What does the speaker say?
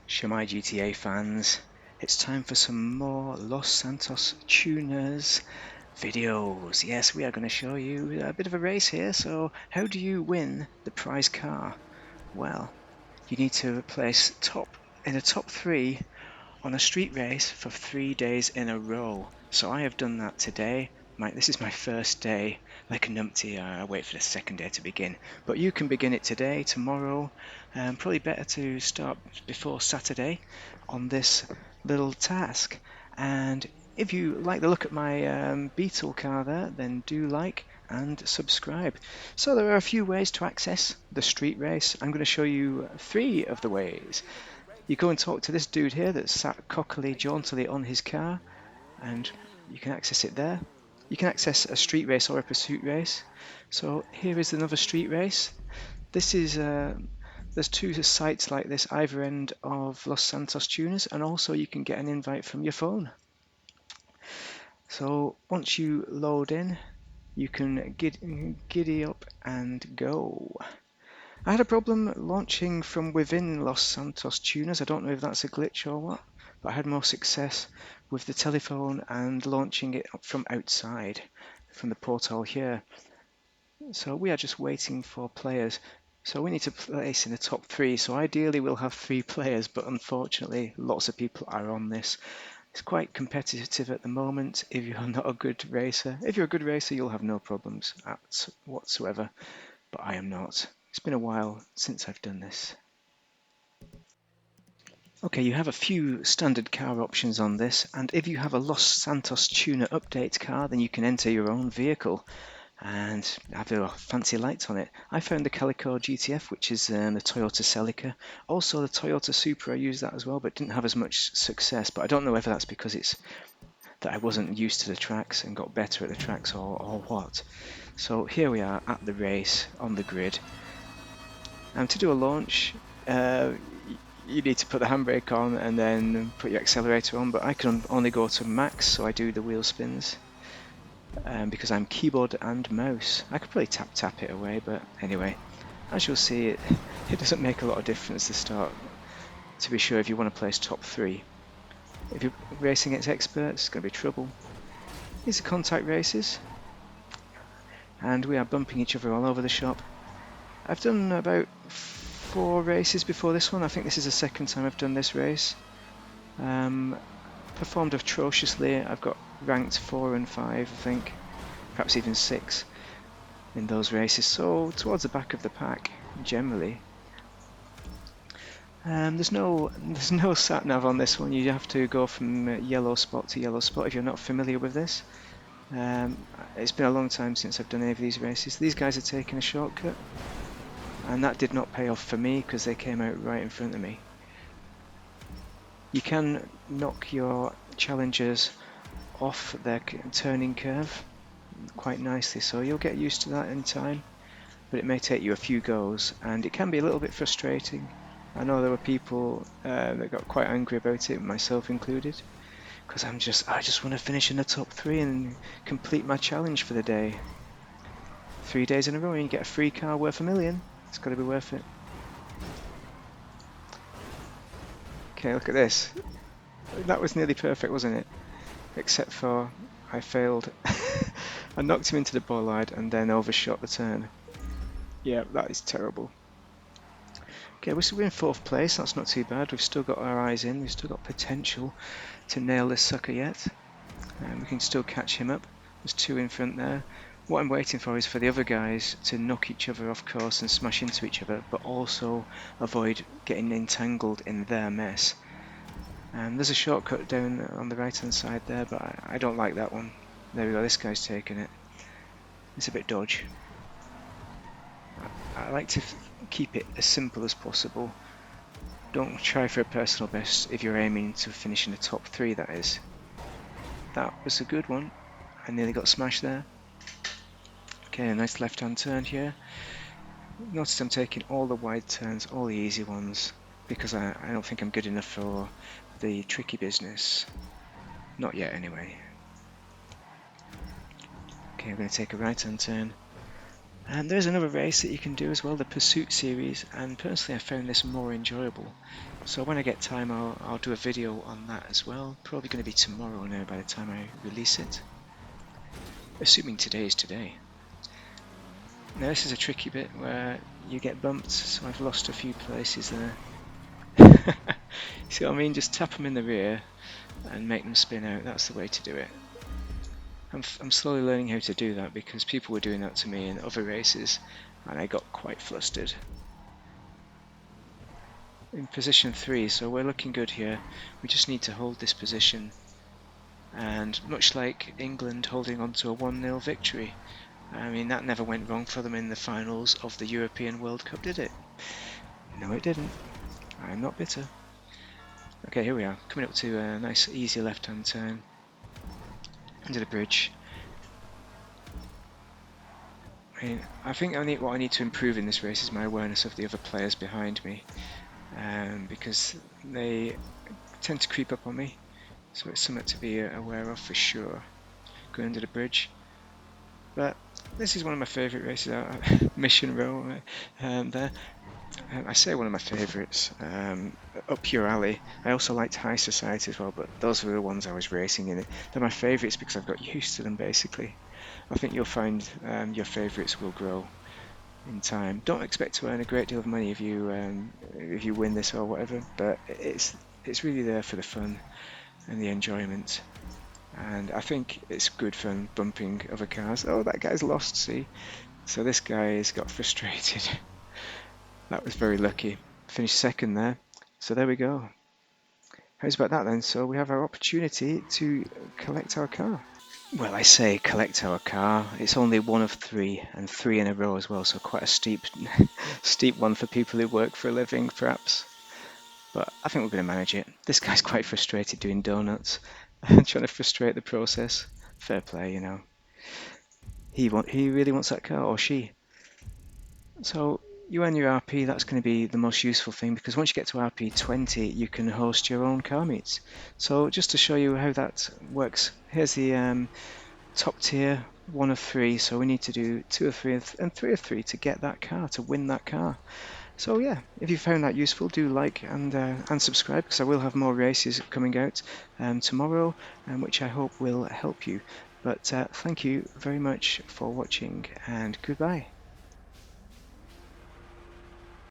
Shemai GTA fans, it's time for some more Los Santos Tuners videos. Yes, we are going to show you a bit of a race here. So how do you win the prize car? Well, you need to place in the top 3 on a street race for 3 days in a row. So I have done that today. This is my first day. Like a numpty, I wait for the second day to begin. But you can begin it today, tomorrow. Probably better to start before Saturday on this little task. And if you like the look at my Beetle car there, then do like and subscribe. So there are a few ways to access the street race. I'm going to show you 3 of the ways. You go and talk to this dude here that's sat cockily, jauntily on his car, and you can access it there. You can access a street race or a pursuit race. So here is another street race. This is there's 2 sites like this either end of Los Santos Tuners, and also you can get an invite from your phone. So once you load in, you can giddy up and go. I had a problem launching from within Los Santos Tuners. I don't know if that's a glitch or what, but I had more success with the telephone and launching it from outside, from the portal here. So we are just waiting for players. So we need to place in the top 3. So ideally we'll have 3 players, but unfortunately lots of people are on this. It's quite competitive at the moment if you're not a good racer. If you're a good racer, you'll have no problems whatsoever, but I am not. It's been a while since I've done this. Okay, you have a few standard car options on this, and if you have a Los Santos Tuner update car, then you can enter your own vehicle and have a fancy lights on it. I found the Calico GTF, which is the Toyota Celica. Also the Toyota Supra, I used that as well, but didn't have as much success. But I don't know whether that's because it's that I wasn't used to the tracks and got better at the tracks or what. So here we are at the race on the grid. And to do a launch, you need to put the handbrake on and then put your accelerator on, but I can only go to max, so I do the wheel spins. Because I'm keyboard and mouse. I could probably tap it away, but anyway, as you'll see, it doesn't make a lot of difference to start, to be sure, if you want to place top 3. If you're racing against experts, it's going to be trouble. These are contact races, and we are bumping each other all over the shop. I've done about 4 races before this one. I think this is the second time I've done this race. Performed atrociously. I've got ranked 4 and 5, I think, perhaps even 6 in those races. So towards the back of the pack generally. There's no sat nav on this one. You have to go from yellow spot to yellow spot if you're not familiar with this. It's been a long time since I've done any of these races. These guys are taking a shortcut, and that did not pay off for me because they came out right in front of me. You can knock your challengers off their turning curve quite nicely, so you'll get used to that in time, but it may take you a few goes, and it can be a little bit frustrating. I know there were people that got quite angry about it, myself included, because I just want to finish in the top 3 and complete my challenge for the day. 3 days in a row and you get a free car worth $1 million. It's got to be worth it. Okay, look at this. That was nearly perfect, wasn't it? Except for I failed. I knocked him into the bollard and then overshot the turn. Yeah, that is terrible. Okay, we're in 4th place. That's not too bad. We've still got our eyes in. We've still got potential to nail this sucker yet. And we can still catch him up. There's 2 in front there. What I'm waiting for is for the other guys to knock each other off course and smash into each other, but also avoid getting entangled in their mess. There's a shortcut down on the right hand side there, but I don't like that one. There we go, this guy's taking it. It's a bit dodge. I like to keep it as simple as possible. Don't try for a personal best if you're aiming to finish in the top 3, that is. That was a good one. I nearly got smashed there. Okay, a nice left hand turn here. Notice I'm taking all the wide turns, all the easy ones, because I don't think I'm good enough for the tricky business. Not yet anyway. Okay, I'm going to take a right hand turn. And there's another race that you can do as well, the Pursuit series, and personally I found this more enjoyable. So when I get time I'll do a video on that as well, probably going to be tomorrow now by the time I release it. Assuming today is today. Now this is a tricky bit where you get bumped, so I've lost a few places there. See what I mean? Just tap them in the rear and make them spin out, that's the way to do it. I'm slowly learning how to do that because people were doing that to me in other races and I got quite flustered. In position 3, so we're looking good here. We just need to hold this position, and much like England holding on to a 1-0 victory, I mean that never went wrong for them in the finals of the European World Cup, did it? No it didn't. I'm not bitter. Okay, here we are, coming up to a nice easy left-hand turn under the bridge. I think what I need to improve in this race is my awareness of the other players behind me, because they tend to creep up on me, so it's something to be aware of for sure, going under the bridge. But this is one of my favourite races, Mission Row there. I say one of my favourites, up your alley. I also liked High Society as well, but those were the ones I was racing in. They're my favourites because I've got used to them basically. I think you'll find your favourites will grow in time. Don't expect to earn a great deal of money if you win this or whatever, but it's really there for the fun and the enjoyment. And I think it's good fun bumping other cars. Oh, that guy's lost, see? So this guy has got frustrated. That was very lucky. Finished second there. So there we go. How's about that then? So we have our opportunity to collect our car. Well, I say collect our car. It's only one of 3, and 3 in a row as well, so quite a steep one for people who work for a living, perhaps. But I think we're going to manage it. This guy's quite frustrated doing donuts and trying to frustrate the process. Fair play, you know. He really wants that car, or she. So you earn your RP, that's going to be the most useful thing, because once you get to RP 20 you can host your own car meets. So just to show you how that works, here's the top tier 1 of 3, so we need to do 2 of 3 and 3 of 3 to get that car, to win that car. So yeah, if you found that useful, do like and subscribe, because I will have more races coming out tomorrow, which I hope will help you. But thank you very much for watching, and goodbye.